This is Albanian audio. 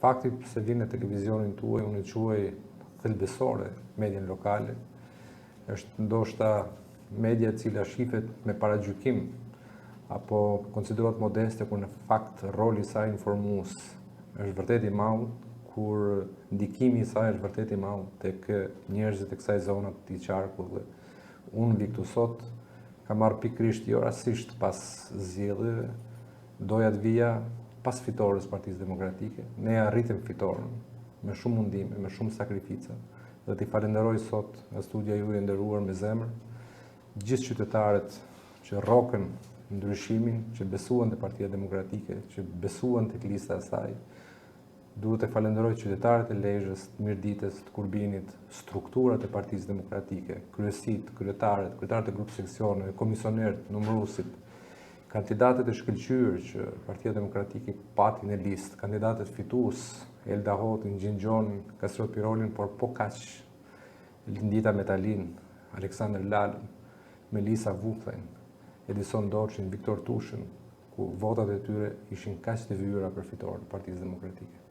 fakti se vjen në televizionin tuaj, unë e quaj thelbësore median lokale, është ndoshta media e cila shifet me paragjykim apo konsiderohet modeste, kur në fakt roli i saj informues është vërtet i madh, kur ndikimi i saj është vërtet i madh tek njerëzit e kësaj zona të qarkullit. Unë vi këtu sot, kam marrë pikërisht jo rastisht pas zgjedhjeve, doja të vija pas fitores Partisë Demokratike. Ne arritëm fitoren me shumë mundime, me shumë sakrifica, dhe t'i falenderoj sot nga studia juaj e nderuar me zemër gjithë qytetarët që rrokën ndryshimin, që besuan te Partia Demokratike, që besuan tek lista e saj. Duhet të falenderoj qytetarët e Lezhës, të Mirditës, të Kurbinit, strukturat e Partisë Demokratike, kryesit, kryetarët e grup seksione, komisionerët, numëruesit, kandidatët e shkëlqyer që Partia Demokratike pati në listë, kandidatët fitues, Elda Hotin, Gjingjon, Kasrot Pirolin, por po kaq, Lindita Metalin, Aleksandr Lalën, Melisa Vukllën, Edison Doçin, Viktor Tushën, ku votat e tyre ishin kaq të vyra për fitoren e Partisë Demokratike.